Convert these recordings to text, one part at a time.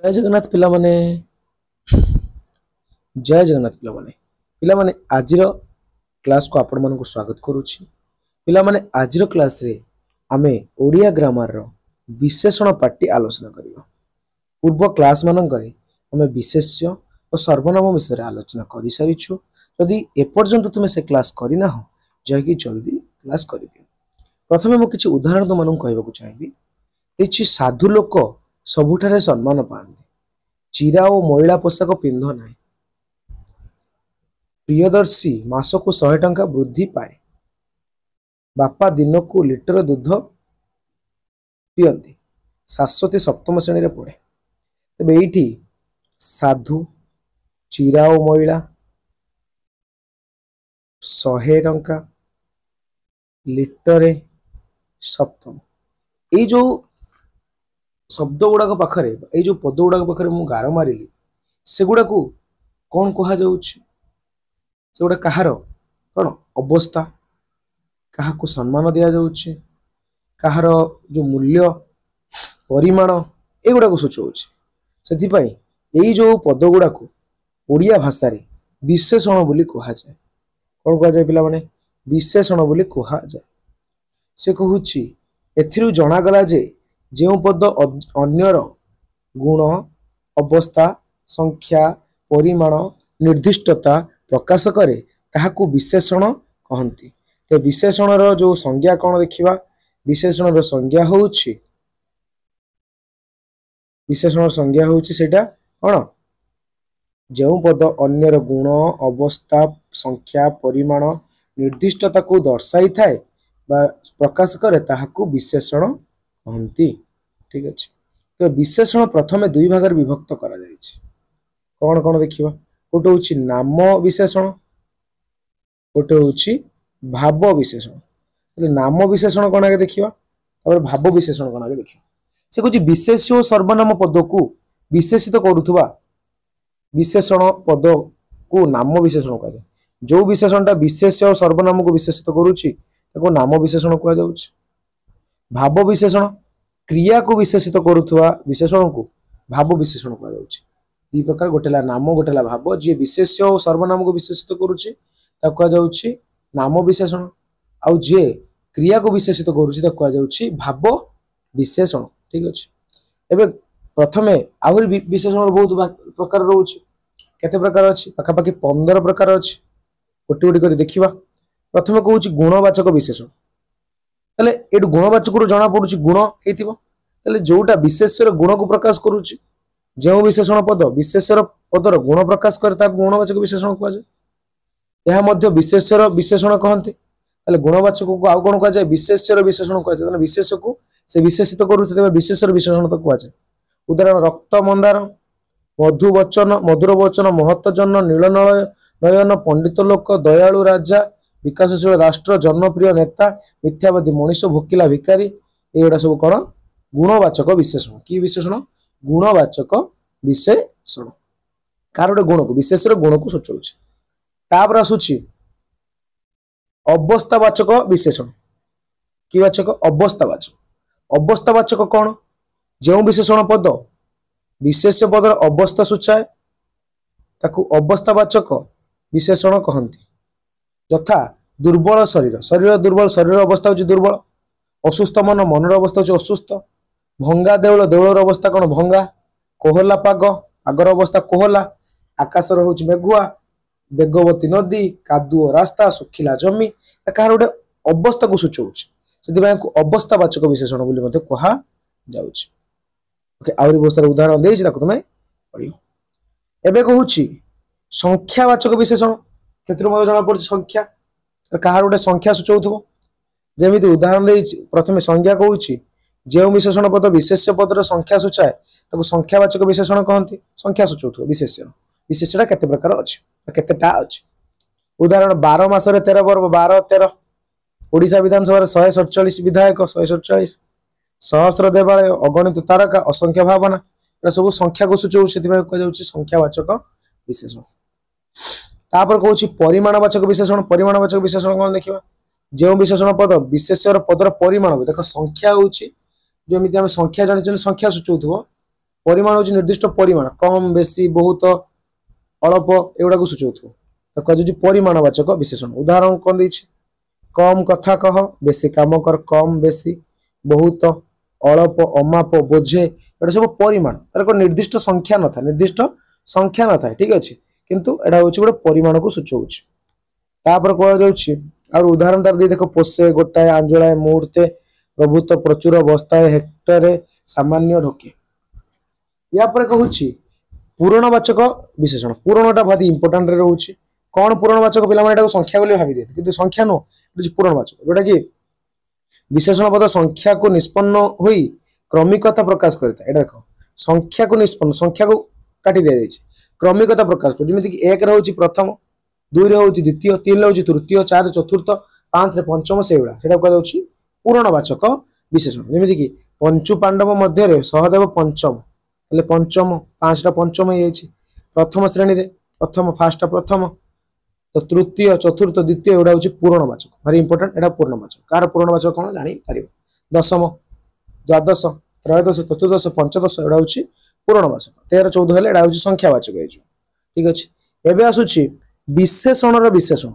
जय जगन्नाथ पिला माने जय जगन्नाथ पिला माने आजिर क्लास को आपण मानक स्वागत करुछि। पिला माने आजिर क्लास रे आमे ओडिया ग्रामर रो विशेषण पार्टी आलोचना करियो। पूर्व क्लास मानक रे आमे विशेष्य और सर्वनाम विषय आलोचना करि सारिछु। यदि एपर्यंत तुमे से क्लास करिना हो जाकि जल्दी क्लास करि दियो। प्रथमे मु किछि उदाहरण तो मानक कहबाकू चाहिबी। एछि साधु लोक सबुठारे सम्मान पाते, चिरा और मैला पोशाक पिंध ना, प्रियदर्शी मासकु 100 टंका वृद्धि पाए, बापा दिन को लिटर दूध पियंती, शाश्वती सप्तम श्रेणी रे पढ़े। तेबे एठी साधु, चिरा और मैला, 100 टंका, लिटरे, सप्तम, ये जो शब्द गुड़ाक पाखरे ये जो पद गुड़ाक पाखरे मु गार मारिली से गुड़ा को कौन कहा जाउछि? से गुड़ा कहार कौन अवस्था, कहा को सम्मान दिया जाउछि, कहार जो मूल्य परिमाण ए गुड़ा को सूचौछि। सेथि पई एई जो पद गुड़ा को ओडिया भाषा रे विशेषण बोली कहा जाय। कौन कहा जाय पिला माने? विशेषण बोली कहा जाय। से कहूछि एथिरु जणा गला जे जो पद अन्यर गुण, अवस्था, संख्या, परिमाण, निर्दिष्टता प्रकाश करे ताहाकू विशेषण कहंती। ते विशेषण रो जो संज्ञा कौन देखिबा? विशेषण रो संज्ञा होउछि सेटा कौन? जो पद अन्यर गुण, अवस्था, संख्या, परिमाण, निर्दिष्टता को दर्शाई थाए बा प्रकाश करे ताहाकू विशेषण कहंती। ठीक अच्छे। तो विशेषण प्रथमे दुई भाग विभक्त करा जायछि। कौन कौन देखिबा? गोटे होछि नाम विशेषण, गोटे होछि भाव विशेषण। नाम विशेषण कौन आगे देखिबा, और भाव विशेषण कौन आगे देखिबा। से कहछि विशेष्य और सर्वनाम पद को विशेषित करुथुबा विशेषण पद को नाम विशेषण कहा जाय। जो विशेषणटा विशेष्य और सर्वनाम को विशेषित करूछि ताको नाम विशेषण कहा जाउछि। भाव विशेषण क्रिया को विशेषित करुथुवा विशेषण को भाव विशेषण कहा जाउछि। दी प्रकार, गोटेला नाम, गोटेला भाव। जे विशेष्य और सर्वनाम को विशेषित करूछि ताको कहा जाउछि नाम विशेषण, आउ जे क्रिया को विशेषित करूछि ताको कहा जाउछि भाव विशेषण। ठीक अछि। एबे प्रथमे आहुरी विशेषण बहुत प्रकार रहउछि। केते प्रकार अछि? पाखापाखि 15 प्रकार अछि। गोटी गोटी कर देखिबा। प्रथमे कहउछि गुणवाचक विशेषण। तले एटु गुणवाचक रु जना पडुछि गुण हेतिबो। तले जोटा विशेष्यर गुण को प्रकाश करूछि, जो विशेषण पद विशेष्यर पदर गुण प्रकाश करे ता गुणवाचक विशेषण कहा जाय। यह मध्य विशेष्यर विशेषण कहंती। तले गुणवाचक को आउ कोन कहा जाय? विशेष्यर विशेषण कहा जाय। तले विशेष को से विशेषित करूछि तेबे विशेष्यर विशेषण तो कहा जाय। उदाहरण रक्त मंदार, मधु वचन, मधुर वचन, महत्वजन, नीलनय नयन, पंडित लोक, दयालु राजा, विकासशील राष्ट्र, जनप्रिय नेता, मिथ्यावादी मनुष्य, भोकिला भिकारी, एगुड़ा सब कौन? गुणवाचक विशेषण। कि विशेषण? गुणवाचक विशेषण। कार गोटे गुण को विशेष गुण को सूचौछि। तापर आसुछि अवस्थावाचक विशेषण। कि वाचक? अवस्थावाचक। अवस्थावाचक कौन? जो विशेषण पद विशेष्य पदर अवस्था सूचाए ताकू अवस्थावाचक विशेषण कहंती। यथा दुर्बल शरीर, शरीर दुर्बल, शरीर अवस्था होची दुर्बल। असुस्थ मन, मनर अवस्था होची असुस्थ। भंगा देउल, देउलर अवस्था कौन? भंगा। कोहला पाग, पागर अवस्था कोहला। आकाश होची मेघुआ। बेगवती नदी, कादुओ रास्ता, सुखिला जमी। कार गोटे अवस्था को सूचौछि। सेदिबा को अवस्थावाचक विशेषण बोली मध्ये कहा जाउछि। ओके, आउरी बहुत सारा उदाहरण देछि ताको तमे पढियो। एबे कहूछि संख्यावाचक विशेषण। केतरो मध्ये जणा पड़छि संख्या। कहार गोटे संख्या सूचौथबो। जेमिति उदाहरण देछि, प्रथमे संज्ञा कहूछि जो विशेषण पद विशेष्य पदर संख्या सूचाए ताको संख्यावाचक विशेषण कहंती। संख्या सूचौथबो विशेष्य। विशेष्यटा केते प्रकार अछि, केतेटा अछि। उदाहरण 12 मासरे 13 पर्व, 12 13। ओडिशा विधानसभा 147 विधायक, 147। सहस्र देवालय, अगणित तारका, असंख्य भावना। एटा सब संख्या को सूचौ, सेतिबा कह जाउछि संख्यावाचक विशेषण। तापर कहूछि परिमाणवाचक विशेषण। परिमाणवाचक विशेषण कोन देखिबा? जो विशेषण पद विशेष्यर पदर परिमाण, देखो संख्या होउछि जेमिति हम संख्या जानि संख्या सूचौथबो, परिमाण हूँ निर्दिष्ट परिमाण कम बेसी बहुत अल्प एगुड़ा को सूचाऊ तो कह परिमाणवाचक विशेषण उदाहरण कौन देछि कम कथा कह बेसी काम कर कम बेसी बहुत अल्प अमाप बोझे एटा सब परिमाण तार को निर्दिष्ट संख्या न था निर्दिष्ट संख्या न था ठीक अच्छे किंतु एटा होछि गोटे परिमाण को सूचाउछि तापर कह जाउछि और उदाहरण तार दे देखो पोषे गोटाए आंजलाए मुहूर्ते प्रभुत्व प्रचुर बस्ताए हेक्टरे सामान्य ढोके या पर कहूछि पूरणवाचक विशेषण पूरणटा बहुत इंपोर्टेंट रहउछि कौन पूरणवाचक पिला माने एटा संख्या बोली भाबी दे किंतु संख्या नो पूरणवाचक जोटा कि विशेषण पद संख्या को निष्पन्न होई क्रमिकता प्रकाश करता है देखो संख्या को निष्पन्न संख्या को काटी दिया जाइए क्रमिकता प्रकाश कर जमी कि एक रे प्रथम दुई रे द्वितीय तीन रे तृतीय चार चतुर्थ पांच रे पंचम से कह पूरणवाचक विशेषण जमी कि पंचु पांडव मध्य सहदेव पंचम पंचम पांचटा पंचम हो प्रथम श्रेणी रे प्रथम फास्ट प्रथम तो तृतीय चतुर्थ द्वितीय एटा हूँ पूरणवाचक भारी इंपोर्टेंट एटा पूर्णवाचक कार पूर्णवाचक कौन जापर दशम द्वादश त्रयोदश चतुर्दश पंचदश एटा हूँ पूरणवाचक 13 14 एटा हूँ संख्यावाचक ठीक अच्छे एवं आसूची विशेषण विशेषण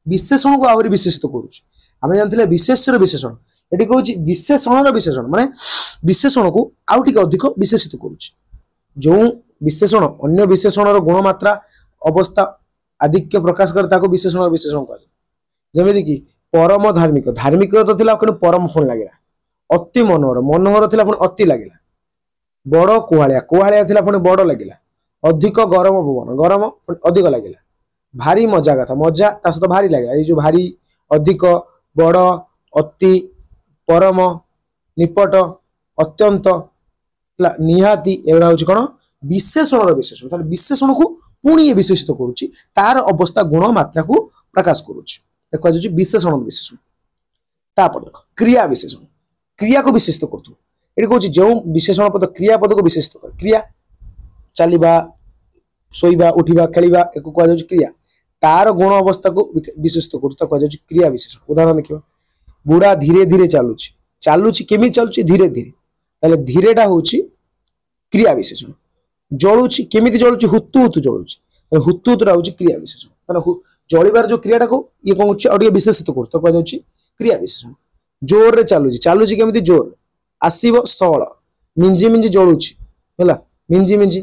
विशेषण को आहरी विशेषित करें जानते विशेषर विशेषण ये कौन विशेषण विशेषण माने विशेषण को आउ टिके अधिक विशेषित करुच्ची जो विशेषण अन्य विशेषण गुणमात्रा अवस्था आधिक्य प्रकाश करे ताको विशेषण विशेषण कह जमी कि परम धार्मिक धार्मिक तो थिला कि परम फल लगे अति मनोहर मनोहर थिला पुणी अति लगे बड़ कुहाड़िया कुहाड़िया थिला पुणी बड़ लगे अधिक गरम भुवन गरम अधिक लगे भारी मजा कथा मजा ता सहित भारी लगे ये जो भारी अधिक बड़ अति परम निपट अत्यंत निहाती एगुड़ा हूँ कौन विशेषण विशेषण विशेषण को पुणी विशेषित करुच्ची तार अवस्था गुण मात्रा को प्रकाश करुच्ची कह विशेषण विशेषण तापर देख क्रिया विशेषण क्रिया को विशेषित करूँ ये कौन जो विशेषण पद क्रिया पद को विशेषित कर क्रिया चलवा शोवा उठा खेलवा एक कह क्रिया तार गुण अवस्था को विशेषित करूँ कह क्रिया विशेषण उदाहरण देखा बुढ़ा धीरे धीरे चलुची चलुची केमी चलुची धीरे धीरे ताले धीरेटा हूँ क्रिया विशेषण जलुची केमी जलुची हुतु हुतु जलुची हुतु हुतुटा हूँ क्रिया विशेषण जलिबार जो क्रियाटा को ये कौन और विशेषित कर कह क्रिया विशेषण जोर रे चलुची चलुची केमी जोर आसव सल मिंजी मिंजी जलुची है मिंजी मिंजी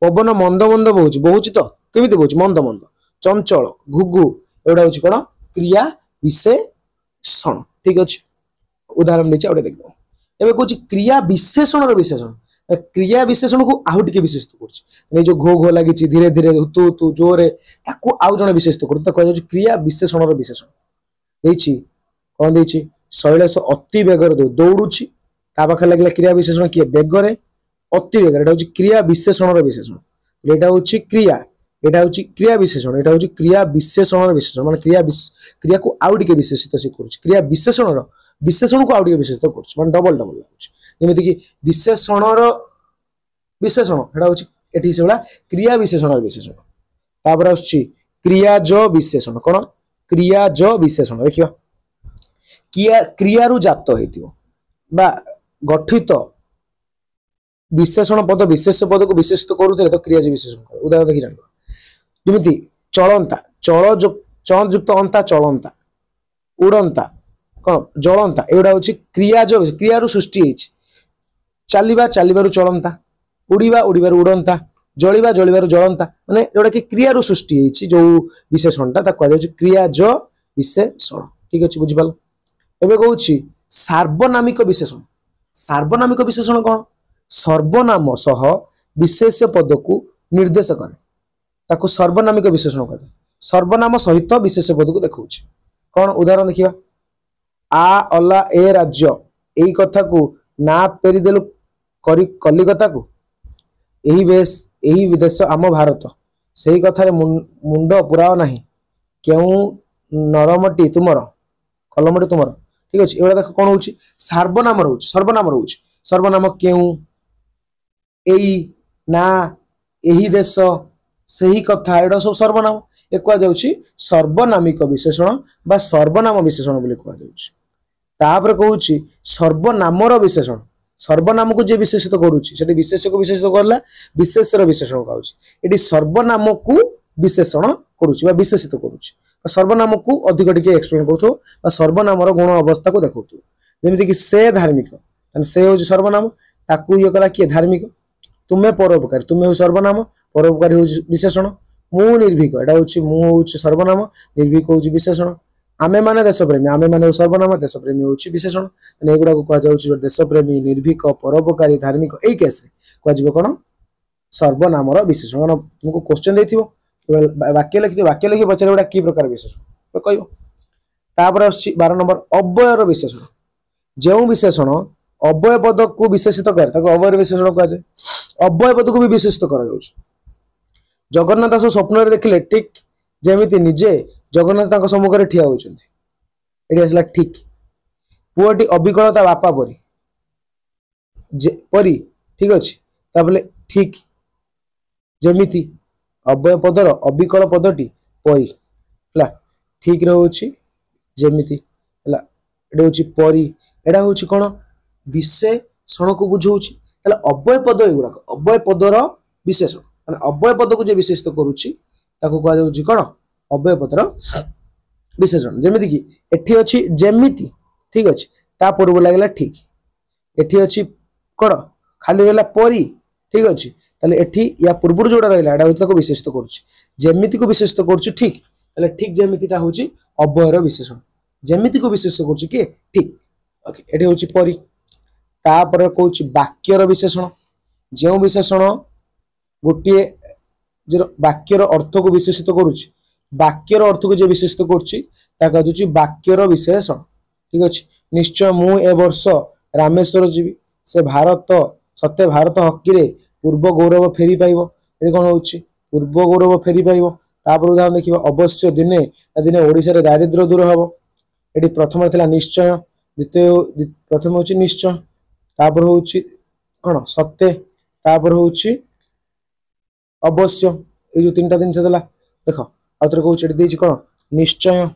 पवन मंद मंद बहुची बहुची तो केमी बहुची मंद मंद चंचल घुघु एगुड़ा हूँ कौन क्रिया विशेषण ठीक अच्छे उदाहरण देखे गोटे देखो एवं कौन क्रिया विशेषण विशेषण क्रिया विशेषण को आउ टे विशेषित कर जो घो घो लगी धीरे धीरे हुतु हुतु जोरे ताकू आउ जन विशेषित कर क्रिया विशेषण विशेषण कौन दे शैलेश अति बेगर दौड़ुची पाखे लगे क्रिया विशेषण किए बेगरे अति बेगर यहाँ हूँ क्रिया विशेषण विशेषण यहाँ हूँ क्रिया यहाँ हूँ क्रिया विशेषण यहाँ हूँ क्रिया विशेषण विशेषण मान क्रिया को आउ टे विशेषित से कर क्रिया विशेषण विशेषण को आउ टे विशेषित कर डबल डबल लगुच जमीती कि विशेषण विशेषण यहाँ हूँ से क्रिया विशेषण विशेषण तापर आसुची क्रियाज विशेषण कौन क्रियाज विशेषण देखिए क्रियारू जात हो गठित विशेषण पद विशेष पद को विशेषित करुले तो क्रियाज विशेषण उदाहरण देखिए जान जमी चलंता चल युक्त अंता चलंता उड़ंता कौन जलंता एगुड़ा हूँ क्रियाज क्रियारू सृष्टि चलवा चलबारू चलंता उड़ीवा उड़ीबार उड़ंता जलिवा जलिबार जलंता माने जोटा कि क्रियारू सृष्टि जो विशेषणटा कह क्रियाज विशेषण ठीक अच्छे बुझिपाल एवं कौन सार्वनामिक विशेषण सार्वनामिक विशेषण कौन सर्वनाम सह विशेष पद को निर्देश करे ताको सर्वनामिक विशेषण कह सर्वनाम सहित विशेष पद को देखा कौन उदाहरण देखिए आ अला ए राज्य यही कथा को ना पेरीदेलु कलिकता को यही विदेश आम भारत से ही कथार मुंड पुराओ ना क्यों नरमटी तुमर कलमटी तुमर ठीक अच्छे एगुड़ा देख कौन हूँ सर्वनाम रोच सर्वनाम क्यों एई ना यही देश से ही कथा एटा सब सर्वनाम एक कह सर्वनामिक विशेषण बा सर्वनाम विशेषण बोली कह तापर कहूँ सर्वनामर विशेषण सर्वनाम को जे विशेषित करूची सेठी विशेष्य को विशेषित करला विशेष्यर विशेषण कहूची एठी सर्वनाम को विशेषण करूची बा विशेषित करूची सर्वनाम को अधिक टिके एक्सप्लेन करथो बा सर्वनामर गुण अवस्था को देखौथो जेमिति कि से धार्मिक तने से हो सर्वनाम ताकू ये कला कि धार्मिक तुम्हें परोपकारी तुम्हें हो सर्वनाम परोपकारी हो विशेषण मु निर्भीक एटा होची मु होची सर्वनाम निर्भीक होची विशेषण आमे माने देशप्रेमी आमे माने सर्वनाम देशप्रेमी होची विशेषण ने एगुडा को कहा जाउची देशप्रेमी निर्भीक परोपकारी धार्मिक एई केस रे कहा जिवो कोन सर्वनामर विशेषण तुमको क्वेश्चन देथिबो वाक्य लिखि पछरे एटा की प्रकार विशेषण कहइबो तापर आछि 12 नंबर अव्ययर विशेषण जेउ विशेषण अव्यय पद को विशेषित करे ताको अव्यय विशेषण कहा जाय अव्यय पद को भी विशेषित करा जाउची जगन्नाथ दास स्वप्न रे देखले ठीक जेमिति निजे जगन्नाथ तांको सम्मुख रे ठिया होचंती एडी आसला ठीक पुओटी अविकलता बापा परी जे परी ठीक अछि ताबले ठीक जेमिति अव्यय पदर अविकल पदटी परी हला ठीक रे होची जेमिति हला एडी होची परी एडा होची कोन विशेषण को बुझौची हला अव्यय पद एगुडा अव्यय पदर विशेषण माने अव्यय पद को जे विशेषित करूची ताको कहा जाउची कोन अव्यय पदर विशेषण जेमिति कि एठी अछि जेमिति ठीक अछि ता पूर्व लागला ठीक एठी अछि कोन खाली रहला परी ठीक अछि ताले एठी या पूर्व जोडा रहला एडा होची ताको विशेषित करूची जेमिति को विशेषित करूची ठीक ताले ठीक जेमितिटा होची अव्ययर विशेषण जेमिति को विशेषित करूची के ठीक ओके एठी होची परी तापर कहूची वाक्यर विशेषण जेउ विशेषण गोटे जे वाक्यर अर्थ को विशेषित करूची वाक्यर अर्थ को जे विशेषित करूची ता कहूची वाक्यर विशेषण ठीक अछि निश्चय मु ए वर्ष रामेश्वर जीवी से भारत सत्य भारत हॉकी रे पूर्व गौरव फेरी पाइबो ए कोन होची पूर्व गौरव फेरी पाइबो तापर उदाहरण देखिबो अवश्य दिने दिने ओडिसा रे दारिद्र्य दूर हबो एडी प्रथम थिला निश्चय द्वितीय प्रथम होची निश्चय तापर होची कोन सत्य तापर होची अवश्य ए जो तीनटा दिन से देला देखो आउतर कहूची एडी देछि कोन निश्चय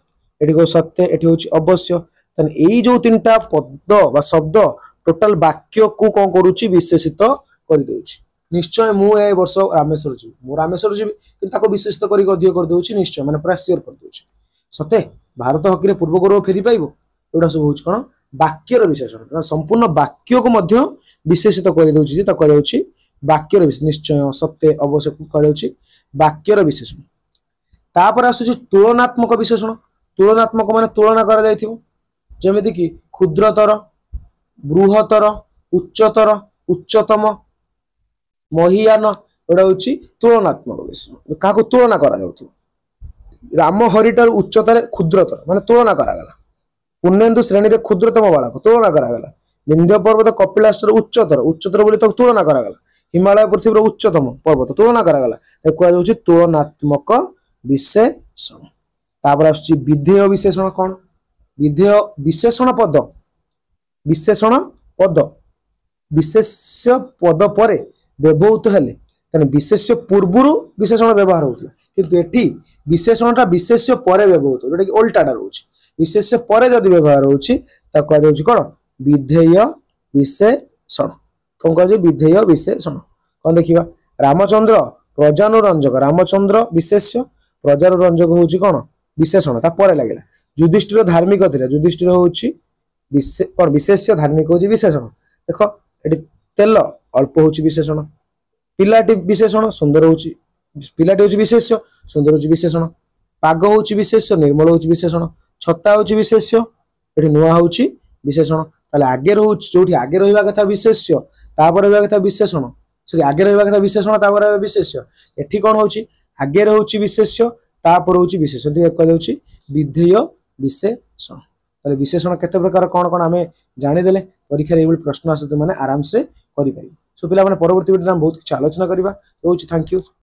एडी को सत्य एठी होची अवश्य तन एई जो तीनटा पद बा शब्द टोटल वाक्य को कोन करूची विशेषित करि देउची निश्चय मु ए वर्ष रामेश्वर जीवी मु रामेश्वर जीवी कि ताको विशेषित करि अधिक कर देउची निश्चय माने पूरा शेयर कर देउची सत्य भारत हॉकी रे पूर्व गौरव फेरी पाइबो एडा सब होची कोन वाक्यर विशेषण संपूर्ण वाक्य को मध्य विशेषित करि देउची जे ता कह जाउची वाक्यर निश्चय सत्य अवश्य कह जाउची वाक्यर विशेषण तापर आसुची तुलनात्मक विशेषण तुलनात्मक माने तुलना करा जायथिबो जेमिति कि क्षुद्रतर बृहत्तर उच्चतर उच्चतम महियान एडा होची तुलनात्मक विशेषण काको तुलना करा जाउथो राम हरिटर उच्चतर क्षुद्रतर माने तुलना करा गला पुण्येन्दु श्रेणी रे क्षुद्रतम बालक तुलना करा गला विंध्य पर्वत कपिलास उच्चतर उच्चतर बोली तो तुलना करा गला हिमालय पृथ्वी रो उच्चतम पर्वत तुलना करा गला देखा जाउची तुलनात्मक विशेषण तापर आछी विधेय विशेषण कोन विधेय विशेषण पद विशेष्य पद परे व्यवहृत हेले तने विशेष्य पूर्वरु विशेषण व्यवहार होतला किंतु एठी विशेषणटा विशेष्य परे व्यवहृत जोटा कि उल्टाटा रहउची विशेष्य परे जदि व्यवहार होउची ता कह जाउची कोन विधेय विशेषण कोन कह जे विधेय विशेषण कोन देखिबा रामचंद्र प्रजानुरंजक रामचंद्र विशेष्य प्रजानुरंजक होउची कोन विशेषण ता परे लागला युधिष्ठिर धार्मिक थिला युधिष्ठिर होउची विशेष्य धार्मिक होउची विशेषण देखो एटी तेल अल्प होउची विशेषण पिलाटी विशेषण सुंदर होउची पिलाटी होउची विशेष्य सुंदर होउची विशेषण पाग होउची विशेष्य निर्मल होउची विशेषण छत्ता होउची विशेष्य एटी नुआ होउची विशेषण ताले आगे होउची जोठी आगे रहिबा कथा विशेष्य तापर रहिबा कथा विशेषण सॉरी आगे रहिबा कथा विशेषण तापर रहिबा विशेष्य एठी कोन होउची आगे होउची विशेष्य तापर होउची विशेष्य दि एक जाउची विधेय विशेषण ताले विशेषण केते प्रकार कोन कोन हमें जानि देले परीक्षा रे एबल प्रश्न आसु माने आराम से करि पारि सो पिला माने परवर्ती वीडियो हम बहुत किछ आलोचना करिबा रोच थैंक यू।